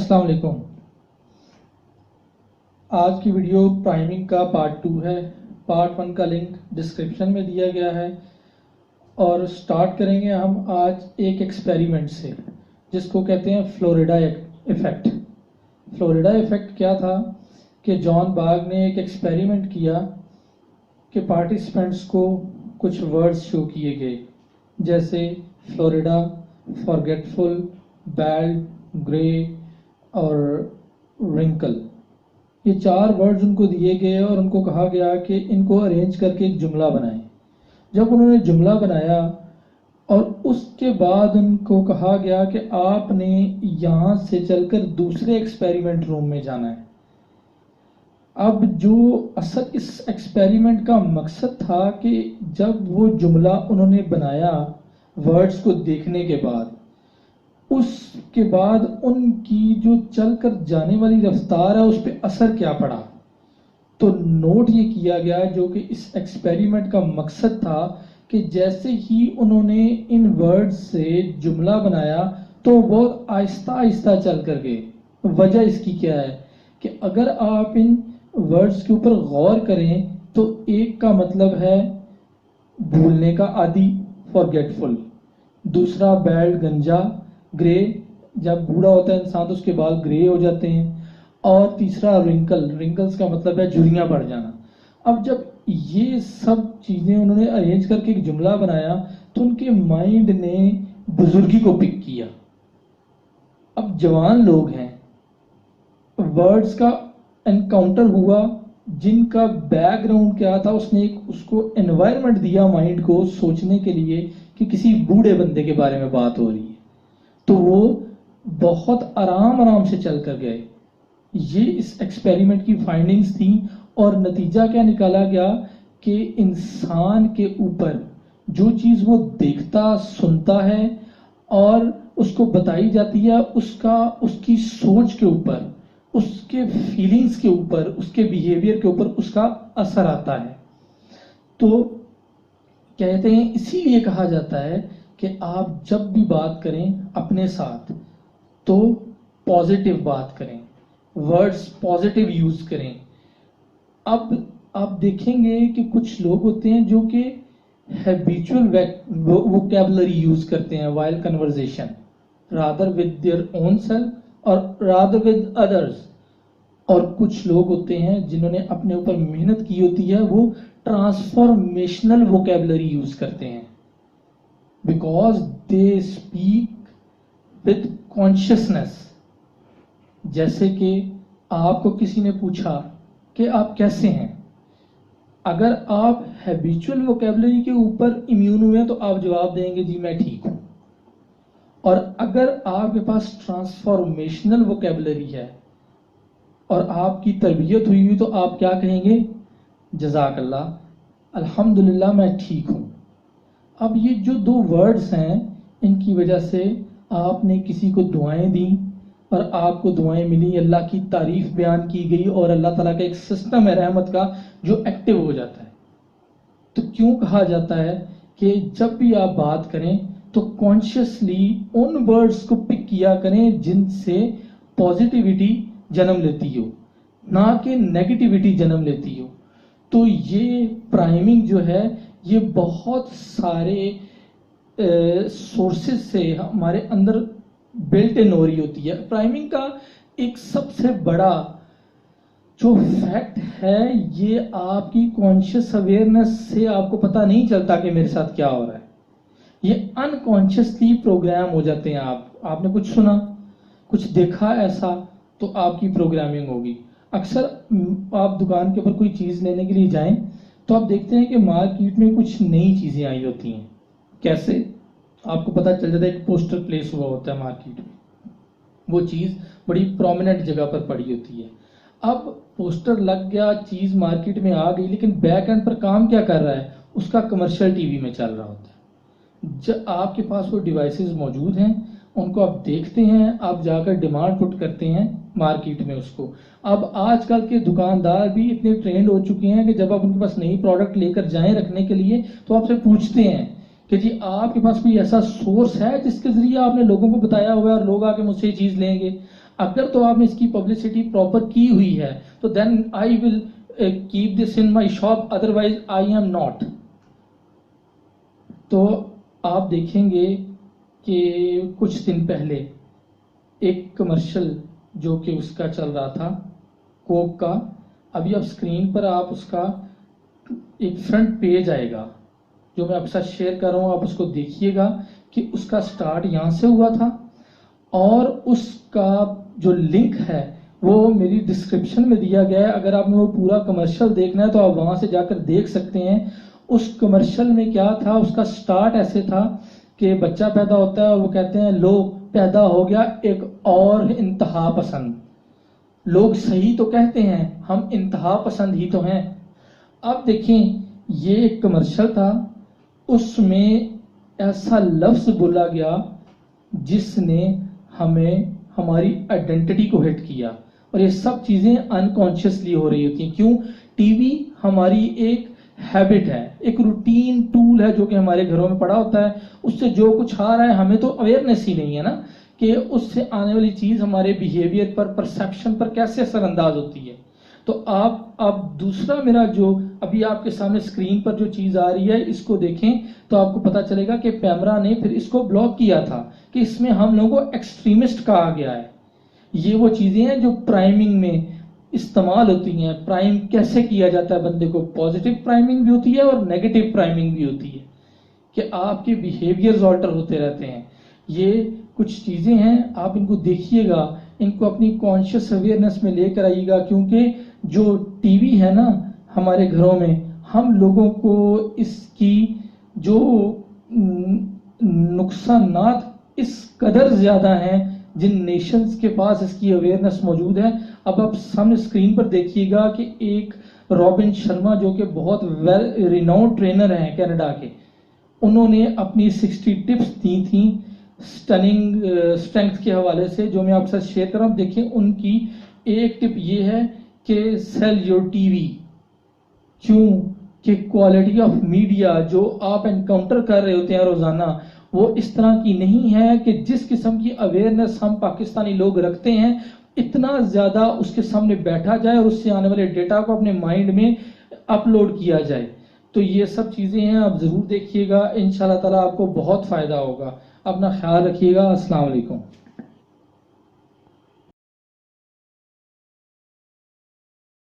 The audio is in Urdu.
السلام علیکم. آج کی ویڈیو پرائمنگ کا پارٹ 2 ہے. پارٹ 1 کا لنک ڈسکرپشن میں دیا گیا ہے. اور سٹارٹ کریں گے ہم آج ایک ایکسپیریمنٹ سے جس کو کہتے ہیں فلوریڈا ایفیکٹ. فلوریڈا ایفیکٹ کیا تھا کہ جان باگ نے ایک ایکسپیریمنٹ کیا کہ پارٹیسپینٹس کو کچھ ورڈز شو کیے گئے جیسے فلوریڈا، فارگیٹفل، بیلڈ، گرے اور رنکل. یہ 4 ورڈز ان کو دیے گئے اور ان کو کہا گیا کہ ان کو ارینج کر کے ایک جملہ بنائیں. جب انہوں نے جملہ بنایا اور اس کے بعد ان کو کہا گیا کہ آپ نے یہاں سے چل کر دوسرے ایکسپیریمنٹ روم میں جانا ہے. اب جو اصل اس ایکسپیریمنٹ کا مقصد تھا کہ جب وہ جملہ انہوں نے بنایا ورڈز کو دیکھنے کے بعد، اس کے بعد ان کی جو چل کر جانے والی رفتار ہے اس پہ اثر کیا پڑا. تو نوٹ یہ کیا گیا جو کہ اس ایکسپیریمنٹ کا مقصد تھا کہ جیسے ہی انہوں نے ان ورڈز سے جملہ بنایا تو وہ بہت آہستہ آہستہ چل کر گئے. وجہ اس کی کیا ہے کہ اگر آپ ان ورڈز کے اوپر غور کریں تو ایک کا مطلب ہے بھولنے کا عادی، فارگیٹفل. دوسرا بیلڈ، گنجا. گرے، جب بوڑھا ہوتا ہے انسان تو اس کے بال گرے ہو جاتے ہیں. اور تیسرا رنکل. رنکلز کا مطلب ہے جھریاں پڑ جانا. اب جب یہ سب چیزیں انہوں نے ارینج کر کے ایک جملہ بنایا تو ان کے مائنڈ نے بزرگی کو پک کیا. اب جوان لوگ ہیں، ورڈز کا انکاؤنٹر ہوا جن کا بیک گراؤنڈ کیا تھا، اس نے اس کو انوائرمنٹ دیا مائنڈ کو سوچنے کے لیے کہ کسی بوڑھے بندے کے بارے میں بات ہو رہی ہے. تو وہ بہت آرام سے چل کر گئے. یہ اس ایکسپیریمنٹ کی فائنڈنگز تھیں اور نتیجہ کیا نکالا گیا کہ انسان کے اوپر جو چیز وہ دیکھتا سنتا ہے اور اس کو بتائی جاتی ہے اس کی سوچ کے اوپر، اس کے فیلنگز کے اوپر، اس کے بیہیویئر کے اوپر اس کا اثر آتا ہے. تو کہتے ہیں اسی لیے کہا جاتا ہے کہ آپ جب بھی بات کریں اپنے ساتھ تو پازیٹیو بات کریں، ورڈز پازیٹیو یوز کریں. اب آپ دیکھیں گے کہ کچھ لوگ ہوتے ہیں جو کہ ہیبیچول ووکیبلری یوز کرتے ہیں while conversation, rather with their own self اور رادر ود ادرز. اور کچھ لوگ ہوتے ہیں جنہوں نے اپنے اوپر محنت کی ہوتی ہے، وہ ٹرانسفارمیشنل ووکیبلری یوز کرتے ہیں because they speak with consciousness. جیسے کہ آپ کو کسی نے پوچھا کہ آپ کیسے ہیں، اگر آپ ہیبیچول ووکیبلری کے اوپر امیون ہوئے ہیں تو آپ جواب دیں گے جی میں ٹھیک ہوں. اور اگر آپ کے پاس ٹرانسفارمیشنل ووکیبلری ہے اور آپ کی تربیت ہوئی تو آپ کیا کہیں گے؟ جزاک اللہ، الحمدللہ میں ٹھیک ہوں. اب یہ جو 2 ورڈز ہیں ان کی وجہ سے آپ نے کسی کو دعائیں دیں اور آپ کو دعائیں ملی، اللہ کی تعریف بیان کی گئی اور اللہ تعالیٰ کا ایک سسٹم ہے رحمت کا جو ایکٹیو ہو جاتا ہے. تو کیوں کہا جاتا ہے کہ جب بھی آپ بات کریں تو کانشیسلی ان ورڈز کو پک کیا کریں جن سے پازیٹیوٹی جنم لیتی ہو، نہ کہ نیگیٹیوٹی جنم لیتی ہو. تو یہ پرائمنگ جو ہے یہ بہت سارے سورسز سے ہمارے اندر بلٹ ان ہو رہی ہوتی ہے. پرائمنگ کا ایک سب سے بڑا جو فیکٹ ہے یہ آپ کی کانشیس اویئرنیس سے آپ کو پتہ نہیں چلتا کہ میرے ساتھ کیا ہو رہا ہے. یہ انکانشیسلی پروگرام ہو جاتے ہیں. آپ نے کچھ سنا، کچھ دیکھا ایسا تو آپ کی پروگرامنگ ہوگی. اکثر آپ دکان کے اوپر کوئی چیز لینے کے لیے جائیں تو آپ دیکھتے ہیں کہ مارکیٹ میں کچھ نئی چیزیں آئی ہوتی ہیں. کیسے؟ آپ کو پتہ چل جاتا ہے ایک پوسٹر پلیس ہوا ہوتا ہے مارکیٹ میں، وہ چیز بڑی پرومیننٹ جگہ پر پڑی ہوتی ہے. اب پوسٹر لگ گیا، چیز مارکیٹ میں آ گئی، لیکن بیک اینڈ پر کام کیا کر رہا ہے؟ اس کا کمرشل ٹی وی میں چل رہا ہوتا ہے. جب آپ کے پاس وہ ڈیوائسز موجود ہیں ان کو آپ دیکھتے ہیں، آپ جا کر ڈیمانڈ پٹ کرتے ہیں مارکیٹ میں اس کو. اب آج کل کے دکاندار بھی اتنے ٹرینڈ ہو چکے ہیں کہ جب آپ ان کے پاس نئی پروڈکٹ لے کر جائیں رکھنے کے لیے تو آپ سے پوچھتے ہیں کہ جی آپ کے پاس کوئی ایسا سورس ہے جس کے ذریعے آپ نے لوگوں کو بتایا ہوا ہے اور لوگ آ کے مجھ سے یہ چیز لیں گے. اگر تو آپ نے اس کی پبلسٹی پراپر کی ہوئی ہے تو then I will keep this in my shop, otherwise I am not. تو آپ دیکھیں گے کہ کچھ دن پہلے ایک کمرشل جو کہ اس کا چل رہا تھا کوک کا، ابھی اب اسکرین پر آپ اس کا ایک فرنٹ پیج آئے گا جو میں آپ کے ساتھ شیئر کر رہا ہوں، آپ اس کو دیکھیے گا کہ اس کا سٹارٹ یہاں سے ہوا تھا، اور اس کا جو لنک ہے وہ میری ڈسکرپشن میں دیا گیا ہے. اگر آپ نے وہ پورا کمرشل دیکھنا ہے تو آپ وہاں سے جا کر دیکھ سکتے ہیں. اس کمرشل میں کیا تھا، اس کا سٹارٹ ایسے تھا کہ بچہ پیدا ہوتا ہے اور وہ کہتے ہیں لو پیدا ہو گیا ایک اور انتہا پسند. لوگ صحیح تو کہتے ہیں، ہم انتہا پسند ہی تو ہیں. اب دیکھیں یہ ایک کمرشل تھا، اس میں ایسا لفظ بولا گیا جس نے ہمیں ہماری آئیڈینٹی کو ہٹ کیا، اور یہ سب چیزیں انکانشیسلی ہو رہی ہوتی ہیں. کیوں؟ ٹی وی ہماری ایک ہیبٹ ہے، ایک روٹین ٹول ہے جو کہ ہمارے گھروں میں پڑا ہوتا ہے. اس سے جو کچھ آ رہا ہے ہمیں تو اویئرنیس ہی نہیں ہے نا کہ اس سے آنے والی چیز ہمارے بیہیویئر پر، پرسیپشن پر کیسے اثر انداز ہوتی ہے. تو آپ اب دوسرا میرا جو ابھی آپ کے سامنے اسکرین پر جو چیز آ رہی ہے اس کو دیکھیں تو آپ کو پتا چلے گا کہ پیمرا نے پھر اس کو بلاک کیا تھا کہ اس میں ہم لوگوں کو ایکسٹریمسٹ کہا گیا ہے. یہ وہ چیزیں ہیں جو پرائمنگ میں استعمال ہوتی ہیں. پرائم کیسے کیا جاتا ہے بندے کو؟ پازیٹیو پرائمنگ بھی ہوتی ہے اور نیگیٹو پرائمنگ بھی ہوتی ہے کہ آپ کے بیہیویئرز آلٹر ہوتے رہتے ہیں. یہ کچھ چیزیں ہیں، آپ ان کو دیکھیے گا، ان کو اپنی کانشیس اویئرنیس میں لے کر آئیے گا، کیونکہ جو ٹی وی ہے نا ہمارے گھروں میں، ہم لوگوں کو اس کی جو نقصانات اس قدر زیادہ ہیں، جن نیشنز کے پاس اس کی اویئرنیس موجود ہے. اب آپ سامنے اسکرین پر دیکھیے گا کہ ایک رابن شرما جو کہ بہت ویل ریناؤنڈ ٹرینر ہیں کینیڈا کے، انہوں نے اپنی 60 ٹپس دی تھیں سٹننگ اسٹرینگتھ کے حوالے سے، جو میں آپ کے ساتھ شیئر کر رہا ہوں. دیکھیں ان کی ایک ٹپ یہ ہے کہ سیل یور ٹی وی. کیوں کہ کوالٹی آف میڈیا جو آپ انکاؤنٹر کر رہے ہوتے ہیں روزانہ وہ اس طرح کی نہیں ہے کہ جس قسم کی اویئرنیس ہم پاکستانی لوگ رکھتے ہیں اتنا زیادہ اس کے سامنے بیٹھا جائے اور اس سے آنے والے ڈیٹا کو اپنے مائنڈ میں اپلوڈ کیا جائے. تو یہ سب چیزیں ہیں، آپ ضرور دیکھیے گا، انشاءاللہ تعالیٰ آپ کو بہت فائدہ ہوگا. اپنا خیال رکھیے گا. السلام علیکم.